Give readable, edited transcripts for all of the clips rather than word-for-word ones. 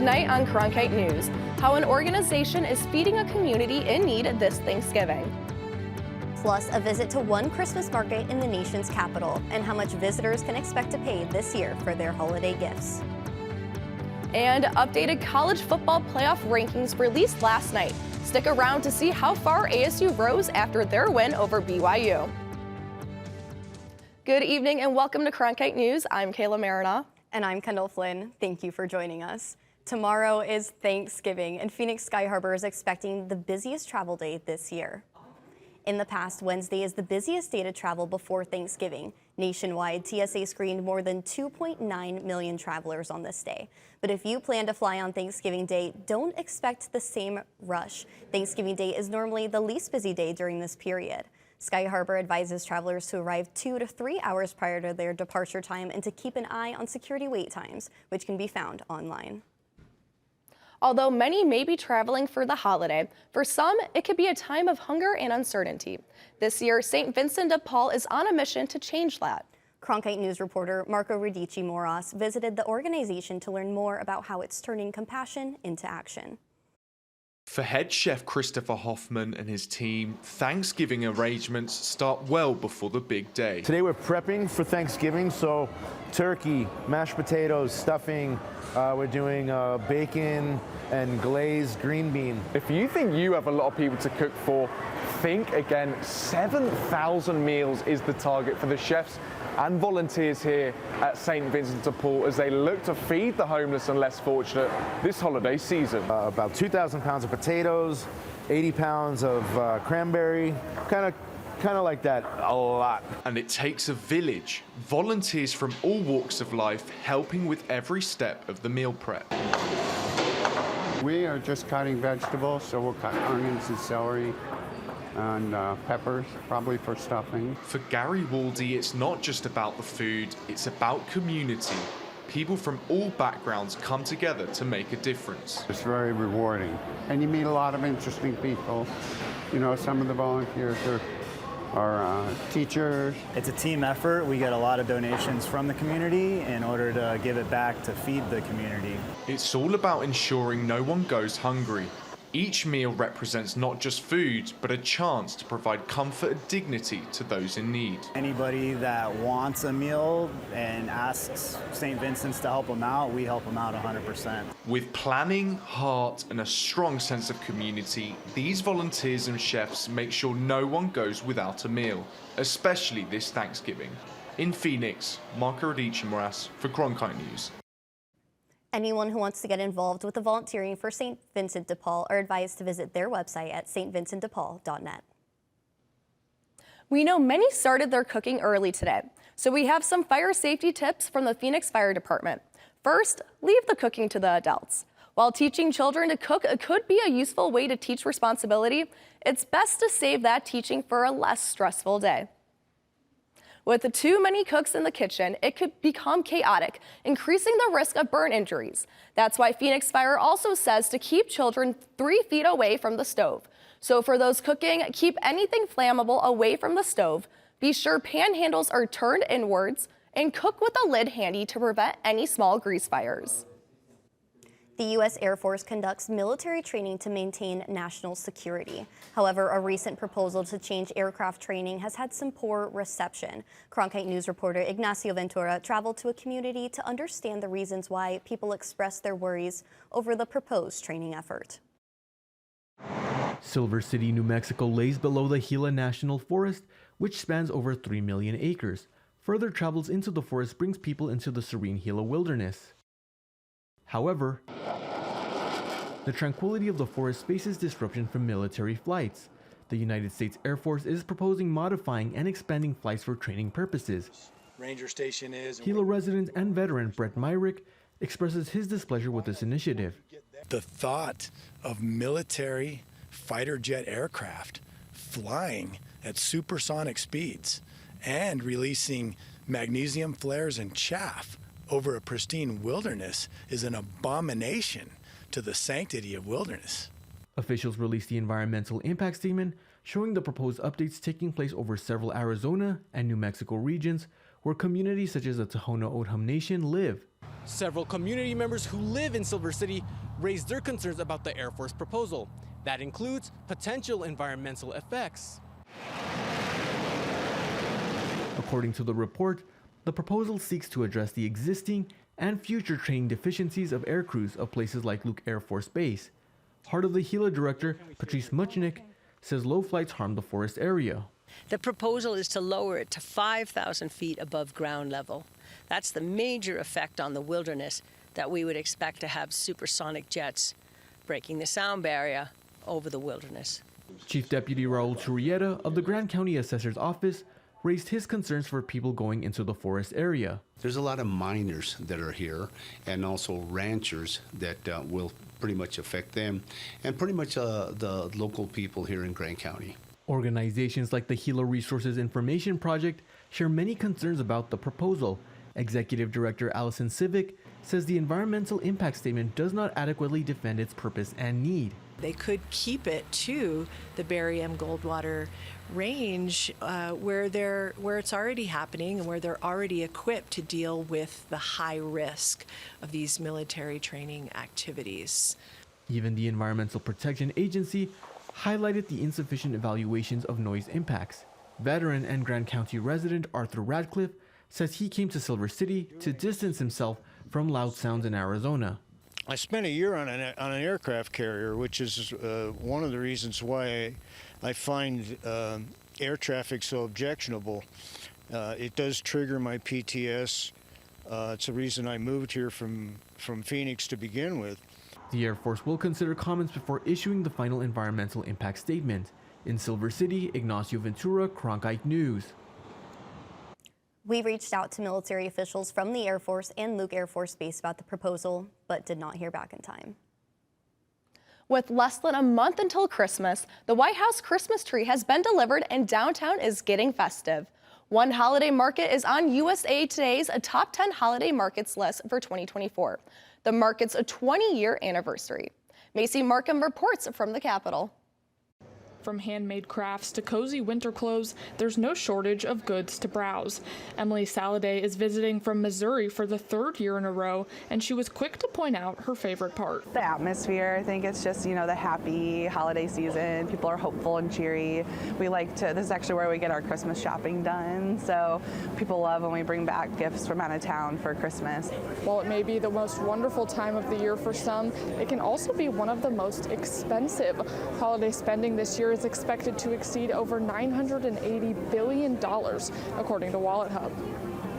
Tonight on Cronkite News, how an organization is feeding a community in need this Thanksgiving. Plus, a visit to one Christmas market in the nation's capital and how much visitors can expect to pay this year for their holiday gifts. And updated college football playoff rankings released last night. Stick around to see how far ASU rose after their win over BYU. Good evening and welcome to Cronkite News. I'm Kayla Marina. And I'm Kendall Flynn. Thank you for joining us. Tomorrow is Thanksgiving, and Phoenix Sky Harbor is expecting the busiest travel day this year. In the past, Wednesday is the busiest day to travel before Thanksgiving. Nationwide, TSA screened more than 2.9 million travelers on this day. But if you plan to fly on Thanksgiving Day, don't expect the same rush. Thanksgiving Day is normally the least busy day during this period. Sky Harbor advises travelers to arrive 2 to 3 hours prior to their departure time and to keep an eye on security wait times, which can be found online. Although many may be traveling for the holiday, for some, it could be a time of hunger and uncertainty. This year, St. Vincent de Paul is on a mission to change that. Cronkite News reporter Marco Radici-Moras visited the organization to learn more about how it's turning compassion into action. For head chef Christopher Hoffman and his team, Thanksgiving arrangements start well before the big day. Today we're prepping for Thanksgiving, so turkey, mashed potatoes, stuffing, we're doing bacon and glazed green bean. If you think you have a lot of people to cook for, think again. 7,000 meals is the target for the chefs and volunteers here at St. Vincent de Paul as they look to feed the homeless and less fortunate this holiday season. About 2,000 pounds of potatoes, 80 pounds of cranberry, kind of like that, a lot. And it takes a village, volunteers from all walks of life helping with every step of the meal prep. We are just cutting vegetables, so we'll cut onions and celery and peppers, probably for stuffing. For Gary Waldy, it's not just about the food, it's about community. People from all backgrounds come together to make a difference. It's very rewarding. And you meet a lot of interesting people. You know, some of the volunteers are teachers. It's a team effort. We get a lot of donations from the community in order to give it back to feed the community. It's all about ensuring no one goes hungry. Each meal represents not just food, but a chance to provide comfort and dignity to those in need. Anybody that wants a meal and asks St. Vincent's to help them out, we help them out 100%. With planning, heart, and a strong sense of community, these volunteers and chefs make sure no one goes without a meal, especially this Thanksgiving. In Phoenix, Marco Radici-Moras for Cronkite News. Anyone who wants to get involved with the volunteering for St. Vincent de Paul are advised to visit their website at stvincentdepaul.net. We know many started their cooking early today, so we have some fire safety tips from the Phoenix Fire Department. First, leave the cooking to the adults. While teaching children to cook could be a useful way to teach responsibility, it's best to save that teaching for a less stressful day. With too many cooks in the kitchen, it could become chaotic, increasing the risk of burn injuries. That's why Phoenix Fire also says to keep children 3 feet away from the stove. So for those cooking, keep anything flammable away from the stove. Be sure pan handles are turned inwards and cook with a lid handy to prevent any small grease fires. The U.S. Air Force conducts military training to maintain national security. However, a recent proposal to change aircraft training has had some poor reception. Cronkite News reporter Ignacio Ventura traveled to a community to understand the reasons why people express their worries over the proposed training effort. Silver City, New Mexico lays below the Gila National Forest, which spans over 3 million acres. Further travels into the forest brings people into the serene Gila wilderness. However, the tranquility of the forest faces disruption from military flights. The United States Air Force is proposing modifying and expanding flights for training purposes. Ranger Station is. Gila resident and veteran Brett Myrick expresses his displeasure with this initiative. The thought of military fighter jet aircraft flying at supersonic speeds and releasing magnesium flares and chaff over a pristine wilderness is an abomination to the sanctity of wilderness. Officials released the environmental impact statement showing the proposed updates taking place over several Arizona and New Mexico regions where communities such as the Tohono O'odham Nation live. Several community members who live in Silver City raised their concerns about the Air Force proposal. That includes potential environmental effects. According to the report, the proposal seeks to address the existing and future training deficiencies of air crews of places like Luke Air Force Base. Heart of the Gila director, Patrice Muchnick, says low flights harm the forest area. The proposal is to lower it to 5,000 feet above ground level. That's the major effect on the wilderness that we would expect to have supersonic jets breaking the sound barrier over the wilderness. Chief Deputy Raul Churrieta of the Grand County Assessor's Office raised his concerns for people going into the forest area. There's a lot of miners that are here and also ranchers that will pretty much affect them and pretty much the local people here in Grand County. Organizations like the Gila Resources Information Project share many concerns about the proposal. Executive Director Allison Civic says the environmental impact statement does not adequately defend its purpose and need. They could keep it to the Barry M. Goldwater range where it's already happening and where they're already equipped to deal with the high risk of these military training activities. Even the Environmental Protection Agency highlighted the insufficient evaluations of noise impacts. Veteran and Grand County resident Arthur Radcliffe says he came to Silver City to distance himself from loud sounds in Arizona. I spent a year on an aircraft carrier, which is one of the reasons why I find air traffic so objectionable. It does trigger my PTS. It's a reason I moved here from Phoenix to begin with. The Air Force will consider comments before issuing the final environmental impact statement. In Silver City, Ignacio Ventura, Cronkite News. We reached out to military officials from the Air Force and Luke Air Force Base about the proposal, but did not hear back in time. With less than a month until Christmas, the White House Christmas tree has been delivered and downtown is getting festive. One holiday market is on USA Today's top 10 holiday markets list for 2024. The market's a 20-year anniversary. Macy Markham reports from the Capitol. From handmade crafts to cozy winter clothes, there's no shortage of goods to browse. Emily Saladay is visiting from Missouri for the third year in a row, and she was quick to point out her favorite part. The atmosphere. I think it's just, the happy holiday season. People are hopeful and cheery. This is actually where we get our Christmas shopping done, so people love when we bring back gifts from out of town for Christmas. While it may be the most wonderful time of the year for some, it can also be one of the most expensive. Holiday spending this year is expected to exceed over $980 billion, according to Wallet Hub.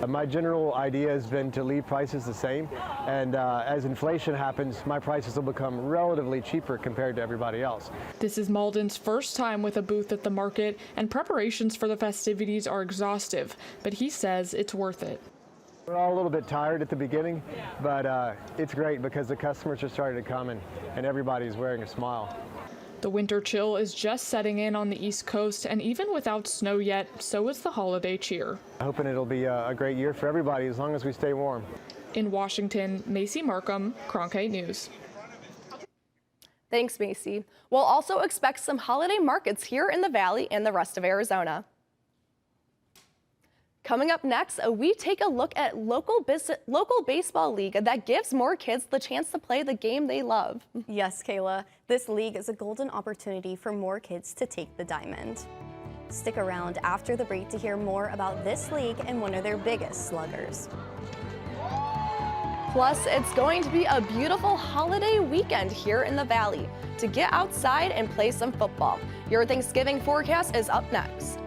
My general idea has been to leave prices the same, and as inflation happens, my prices will become relatively cheaper compared to everybody else. This is Malden's first time with a booth at the market, and preparations for the festivities are exhaustive, but he says it's worth it. We're all a little bit tired at the beginning, but it's great because the customers are starting to come and everybody's wearing a smile. The winter chill is just setting in on the East Coast, and even without snow yet, so is the holiday cheer. Hoping it'll be a great year for everybody as long as we stay warm. In Washington, Macy Markham, Cronkite News. Thanks, Macy. We'll also expect some holiday markets here in the Valley and the rest of Arizona. Coming up next, we take a look at local baseball league that gives more kids the chance to play the game they love. Yes, Kayla, this league is a golden opportunity for more kids to take the diamond. Stick around after the break to hear more about this league and one of their biggest sluggers. Plus, it's going to be a beautiful holiday weekend here in the Valley to get outside and play some football. Your Thanksgiving forecast is up next.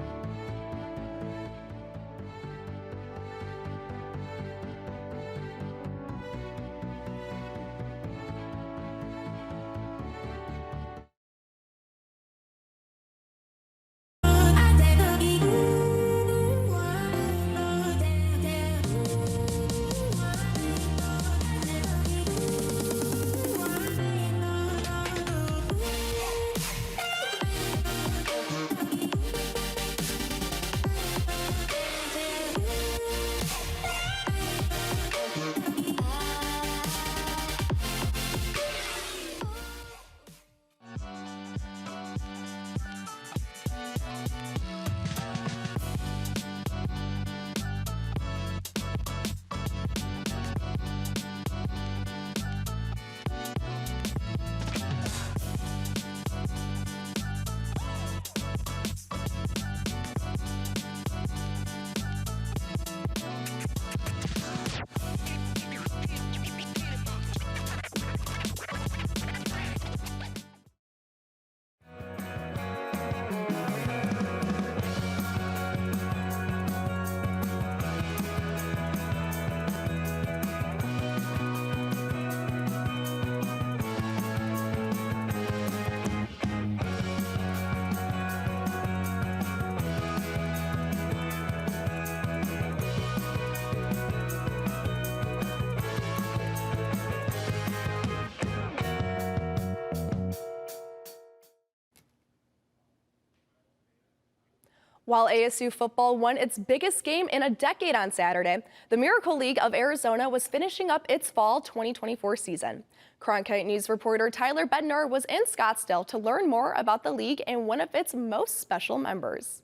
While ASU football won its biggest game in a decade on Saturday, the Miracle League of Arizona was finishing up its fall 2024 season. Cronkite News reporter Tyler Bednar was in Scottsdale to learn more about the league and one of its most special members.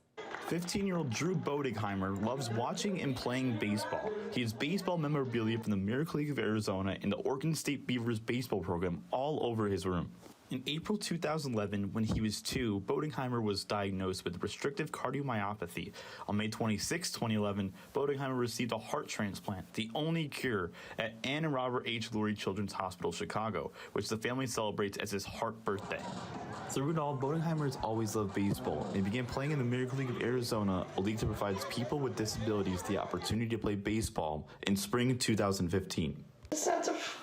15-year-old Drew Boedigheimer loves watching and playing baseball. He has baseball memorabilia from the Miracle League of Arizona and the Oregon State Beavers baseball program all over his room. In April 2011, when he was 2, Boedigheimer was diagnosed with restrictive cardiomyopathy. On May 26, 2011, Boedigheimer received a heart transplant, the only cure, at Ann and Robert H. Lurie Children's Hospital, Chicago, which the family celebrates as his heart birthday. Through it all, Boedigheimer has always loved baseball, and he began playing in the Miracle League of Arizona, a league that provides people with disabilities the opportunity to play baseball, in spring 2015. A sense of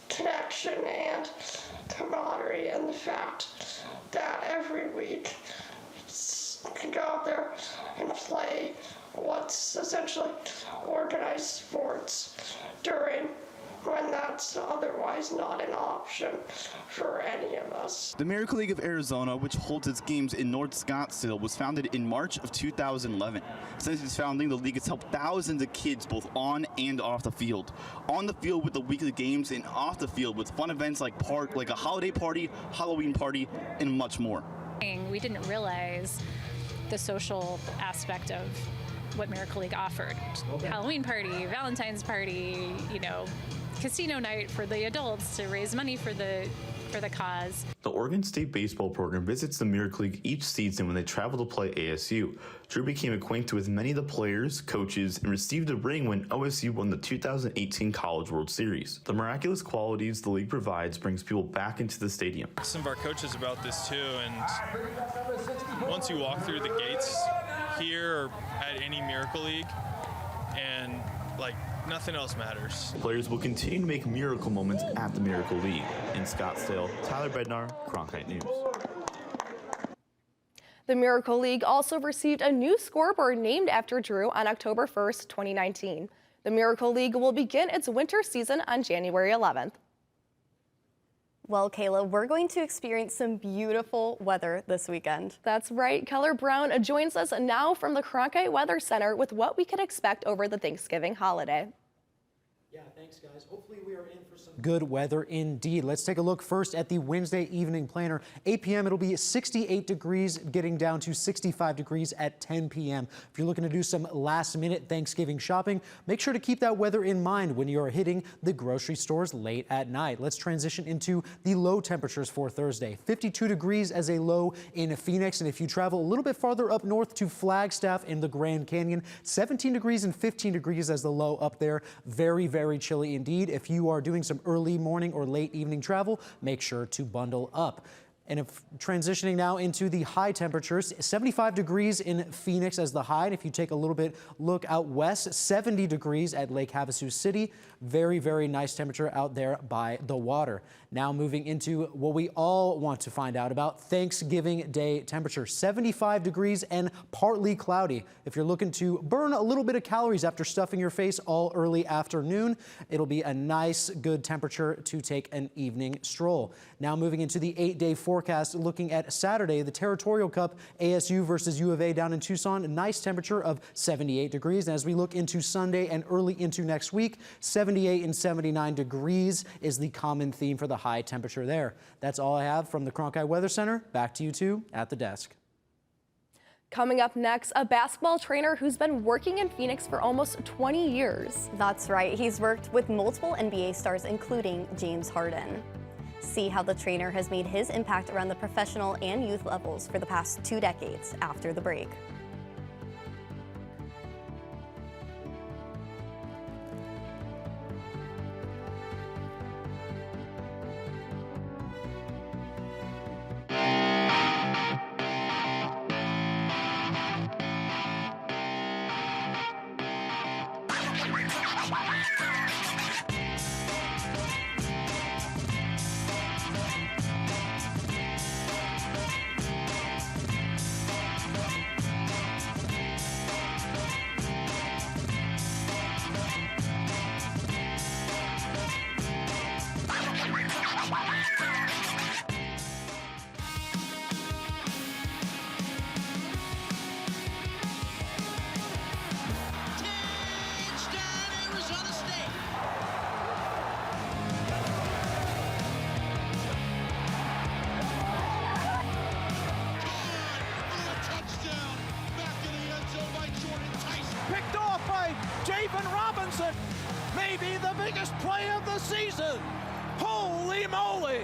connection and camaraderie, and the fact that every week you can go out there and play what's essentially organized sports during when that's otherwise not an option for any of us. The Miracle League of Arizona, which holds its games in North Scottsdale, was founded in March of 2011. Since its founding, the league has helped thousands of kids both on and off the field. On the field with the weekly games, and off the field with fun events like a holiday party, Halloween party, and much more. We didn't realize the social aspect of what Miracle League offered. Halloween party, Valentine's party, casino night for the adults to raise money for the cause. The Oregon State baseball program visits the Miracle League each season when they travel to play ASU. Drew became acquainted with many of the players, coaches, and received a ring when OSU won the 2018 College World Series. The miraculous qualities the league provides brings people back into the stadium. Some of our coaches about this too, and once you walk through the gates here or at any Miracle League, and nothing else matters. Players will continue to make miracle moments at the Miracle League. In Scottsdale, Tyler Bednar, Cronkite News. The Miracle League also received a new scoreboard named after Drew on October 1st, 2019. The Miracle League will begin its winter season on January 11th. Well, Kayla, we're going to experience some beautiful weather this weekend. That's right. Keller Brown joins us now from the Cronkite Weather Center with what we can expect over the Thanksgiving holiday. Yeah, thanks, guys. Hopefully we are in for some good weather indeed. Let's take a look first at the Wednesday evening planner. 8 p.m. it'll be 68 degrees, getting down to 65 degrees at 10 p.m. If you're looking to do some last-minute Thanksgiving shopping, make sure to keep that weather in mind when you're hitting the grocery stores late at night. Let's transition into the low temperatures for Thursday. 52 degrees as a low in Phoenix, and if you travel a little bit farther up north to Flagstaff in the Grand Canyon, 17 degrees and 15 degrees as the low up there. Very, very chilly indeed. If you are doing some early morning or late evening travel, make sure to bundle up. And if transitioning now into the high temperatures, 75 degrees in Phoenix as the high. And if you take a little bit look out west, 70 degrees at Lake Havasu City. Very, very nice temperature out there by the water. Now moving into what we all want to find out about, Thanksgiving Day temperature, 75 degrees and partly cloudy. If you're looking to burn a little bit of calories after stuffing your face all early afternoon, it'll be a nice, good temperature to take an evening stroll. Now moving into the 8-day forecast, looking at Saturday, the Territorial Cup, ASU versus U of A down in Tucson, a nice temperature of 78 degrees. And as we look into Sunday and early into next week, 78 and 79 degrees is the common theme for the high temperature there. That's all I have from the Cronkite Weather Center. Back to you two at the desk. Coming up next, a basketball trainer who's been working in Phoenix for almost 20 years. That's right. He's worked with multiple NBA stars, including James Harden. See how the trainer has made his impact around the professional and youth levels for the past 2 decades after the break. Maybe the biggest play of the season. Holy moly!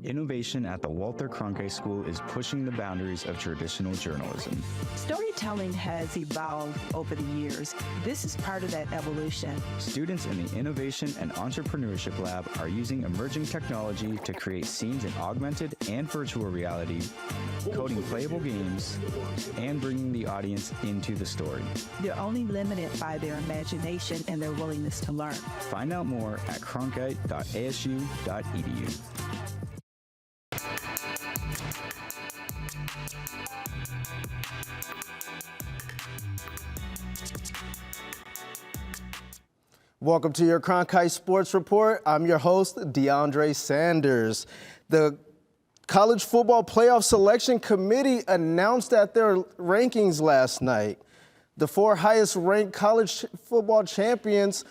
Innovation at the Walter Cronkite School is pushing the boundaries of traditional journalism. Storytelling has evolved over the years. This is part of that evolution. Students in the Innovation and Entrepreneurship Lab are using emerging technology to create scenes in augmented and virtual reality, coding playable games, and bringing the audience into the story. They're only limited by their imagination and their willingness to learn. Find out more at cronkite.asu.edu. Welcome to your Cronkite Sports Report. I'm your host, DeAndre Sanders. The College Football Playoff Selection Committee announced at their rankings last night. The 4 highest ranked college football champions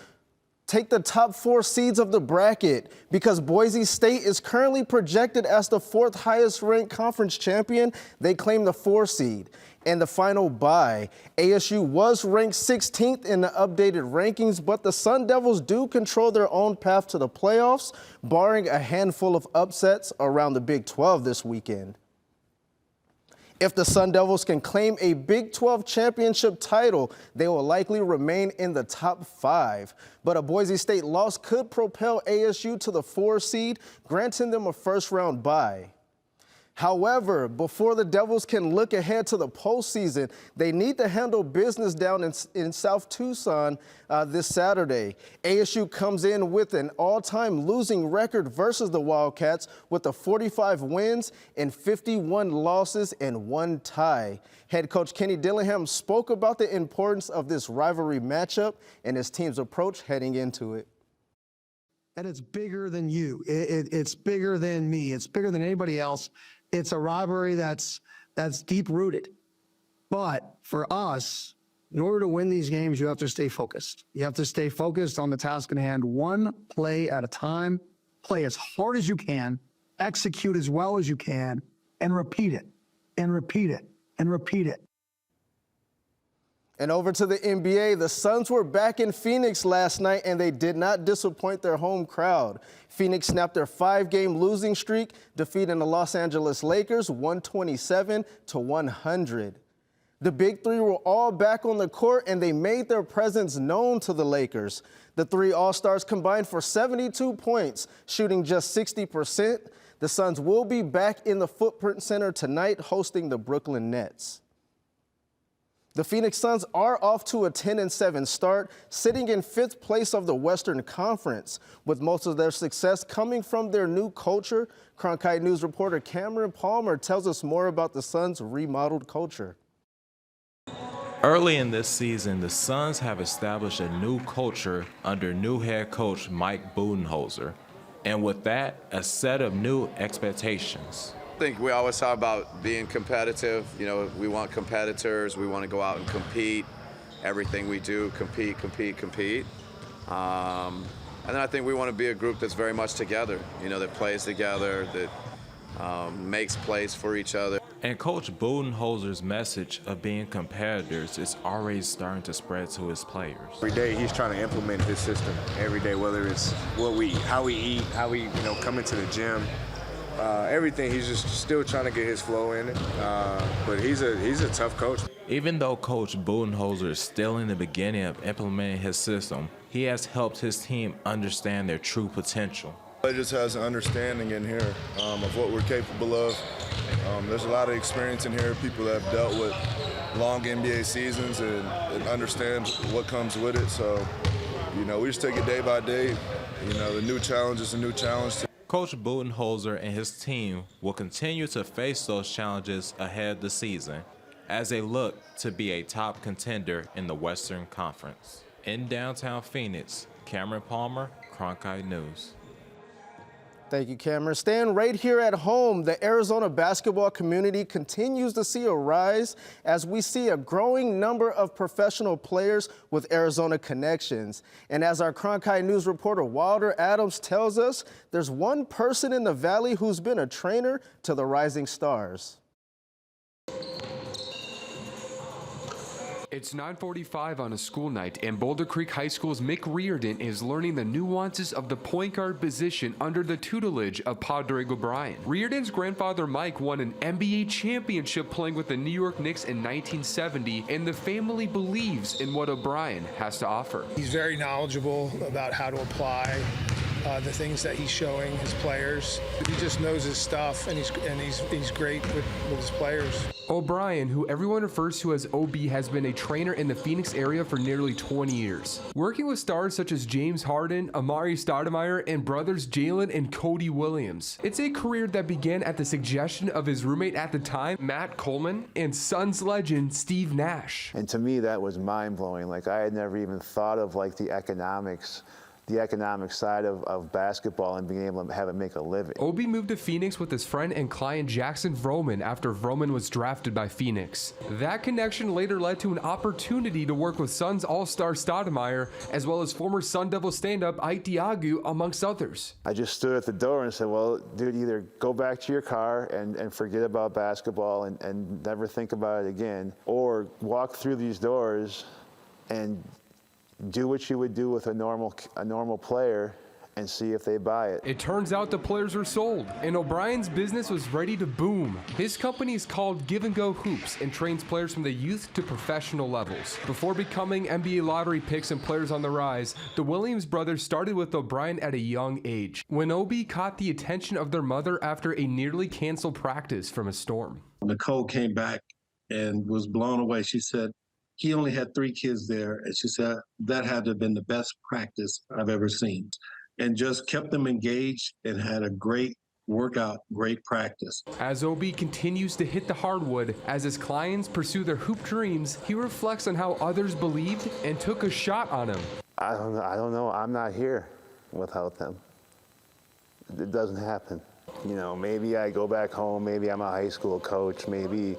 take the top 4 seeds of the bracket because Boise State is currently projected as the 4th highest ranked conference champion. They claim the 4 seed. And the final bye, ASU was ranked 16th in the updated rankings, but the Sun Devils do control their own path to the playoffs, barring a handful of upsets around the Big 12 this weekend. If the Sun Devils can claim a Big 12 championship title, they will likely remain in the top 5. But a Boise State loss could propel ASU to the 4 seed, granting them a first-round bye. However, before the Devils can look ahead to the postseason, they need to handle business down in South Tucson this Saturday. ASU comes in with an all-time losing record versus the Wildcats with the 45 wins and 51 losses and 1 tie. Head coach Kenny Dillingham spoke about the importance of this rivalry matchup and his team's approach heading into it. And it's bigger than you. It's bigger than me. It's bigger than anybody else. It's a rivalry that's deep-rooted. But for us, in order to win these games, you have to stay focused. You have to stay focused on the task at hand, one play at a time, play as hard as you can, execute as well as you can, and repeat it, and repeat it, and repeat it. And over to the NBA, the Suns were back in Phoenix last night, and they did not disappoint their home crowd. Phoenix snapped their 5-game losing streak, defeating the Los Angeles Lakers 127-100. The Big Three were all back on the court, and they made their presence known to the Lakers. The 3 All-Stars combined for 72 points, shooting just 60%. The Suns will be back in the Footprint Center tonight, hosting the Brooklyn Nets. The Phoenix Suns are off to a 10-7 start, sitting in 5th place of the Western Conference, with most of their success coming from their new culture. Cronkite News reporter Cameron Palmer tells us more about the Suns' remodeled culture. Early in this season, the Suns have established a new culture under new head coach Mike Budenholzer, and with that, a set of new expectations. I think we always talk about being competitive. You know, we want competitors. We want to go out and compete. Everything we do, compete. And then I think we want to be a group that's very much together, you know, that plays together, that makes plays for each other. And Coach Budenholzer's message of being competitors is already starting to spread to his players. Every day he's trying to implement this system. Every day, whether it's what we eat, how we come into the gym. Everything, he's just still trying to get his flow in it, but he's a tough coach. Even though Coach Budenholzer is still in the beginning of implementing his system, he has helped his team understand their true potential. He just has an understanding in here of what we're capable of. There's a lot of experience in here, people that have dealt with long NBA seasons and understand what comes with it. So, you know, we just take it day by day. You know, the new challenge is a new challenge. Coach Budenholzer and his team will continue to face those challenges ahead of the season as they look to be a top contender in the Western Conference. In downtown Phoenix, Cameron Palmer, Cronkite News. Thank you, Cameron. Staying right here at home, the Arizona basketball community continues to see a rise as we see a growing number of professional players with Arizona connections. And as our Cronkite News reporter Wilder Adams tells us, there's one person in the Valley who's been a trainer to the rising stars. It's 9:45 on a school night, and Boulder Creek High School's Mick Reardon is learning the nuances of the point guard position under the tutelage of Padre O'Brien. Reardon's grandfather Mike won an NBA championship playing with the New York Knicks in 1970, and the family believes in what O'Brien has to offer. He's very knowledgeable about how to apply the things that he's showing his players. He just knows his stuff, and he's great with his players. O'Brien, who everyone refers to as OB, has been a trainer in the Phoenix area for nearly 20 years, working with stars such as James Harden, Amari Stoudemire, and brothers Jalen and Cody Williams. It's a career that began at the suggestion of his roommate at the time, Matt Coleman, and Suns legend Steve Nash. And to me, that was mind-blowing. Like, I had never even thought of like the economic side of basketball and being able to have it make a living. Obi moved to Phoenix with his friend and client Jackson Vroman after Vroman was drafted by Phoenix. That connection later led to an opportunity to work with Suns all-star Stoudemire, as well as former Sun Devil stand-up Ike Diagu, amongst others. I just stood at the door and said, well, dude, either go back to your car and forget about basketball and never think about it again, or walk through these doors and do what you would do with a normal player and see if they buy it. It turns out the players were sold, and O'Brien's business was ready to boom. His company is called Give and Go Hoops and trains players from the youth to professional levels. Before becoming NBA lottery picks and players on the rise, the Williams brothers started with O'Brien at a young age, when Obi caught the attention of their mother after a nearly canceled practice from a storm. Nicole came back and was blown away. She said, he only had 3 kids there, and she said that had to have been the best practice I've ever seen, and just kept them engaged and had a great workout, great practice. As Obi continues to hit the hardwood, as his clients pursue their hoop dreams, he reflects on how others believed and took a shot on him. I don't know. I'm not here without them. It doesn't happen. You know, maybe I go back home, maybe I'm a high school coach, maybe,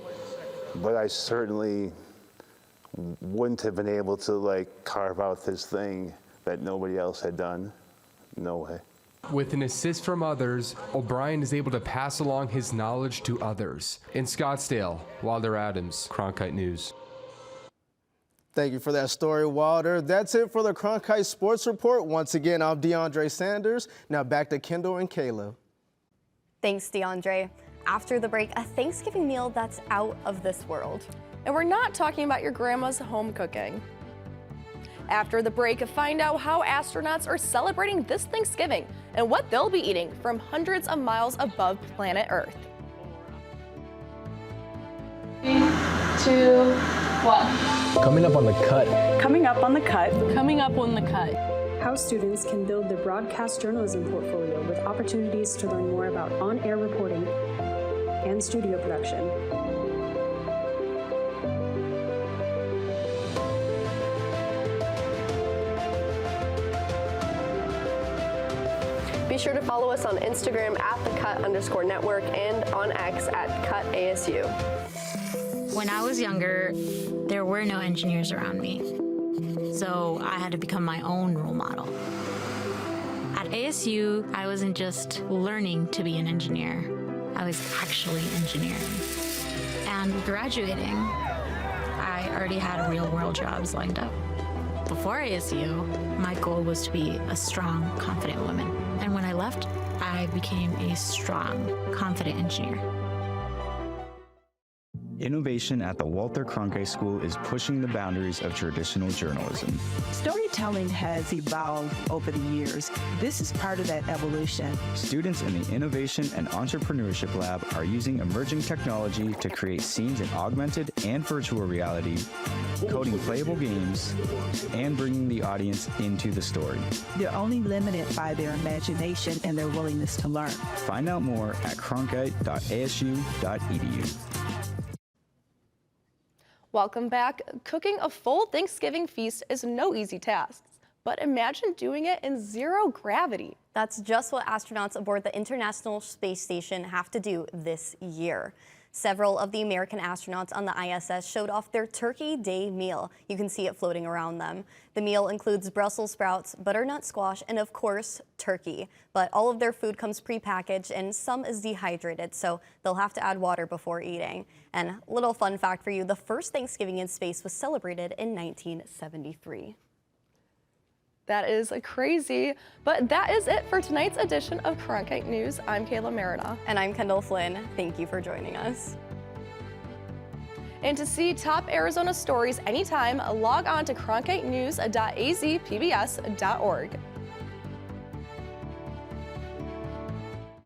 but I certainly wouldn't have been able to like carve out this thing that nobody else had done. No way. With an assist from others, O'Brien is able to pass along his knowledge to others. In Scottsdale, Wilder Adams, Cronkite News. Thank you for that story, Wilder. That's it for the Cronkite Sports Report. Once again, I'm DeAndre Sanders. Now back to Kendall and Caleb. Thanks, DeAndre. After the break, a Thanksgiving meal that's out of this world. And we're not talking about your grandma's home cooking. After the break, find out how astronauts are celebrating this Thanksgiving and what they'll be eating from hundreds of miles above planet Earth. 3, 2, 1. Coming up on the cut. Coming up on the cut. Coming up on the cut. How students can build their broadcast journalism portfolio with opportunities to learn more about on-air reporting and studio production. Be sure to follow us on Instagram at @thecut_network and on X @CutASU. When I was younger, there were no engineers around me, so I had to become my own role model. At ASU, I wasn't just learning to be an engineer, I was actually engineering. And graduating, I already had real-world jobs lined up. Before ASU, my goal was to be a strong, confident woman. And when I left, I became a strong, confident engineer. Innovation at the Walter Cronkite School is pushing the boundaries of traditional journalism. Storytelling has evolved over the years. This is part of that evolution. Students in the Innovation and Entrepreneurship Lab are using emerging technology to create scenes in augmented and virtual reality, coding playable games, and bringing the audience into the story. They're only limited by their imagination and their willingness to learn. Find out more at cronkite.asu.edu. Welcome back. Cooking a full Thanksgiving feast is no easy task, but imagine doing it in zero gravity. That's just what astronauts aboard the International Space Station have to do this year. Several of the American astronauts on the ISS showed off their Turkey Day meal. You can see it floating around them. The meal includes Brussels sprouts, butternut squash, and of course, turkey. But all of their food comes prepackaged and some is dehydrated, so they'll have to add water before eating. And little fun fact for you, the first Thanksgiving in space was celebrated in 1973. That is crazy, but that is it for tonight's edition of Cronkite News. I'm Kayla Marina. And I'm Kendall Flynn. Thank you for joining us. And to see top Arizona stories anytime, log on to cronkitenews.azpbs.org.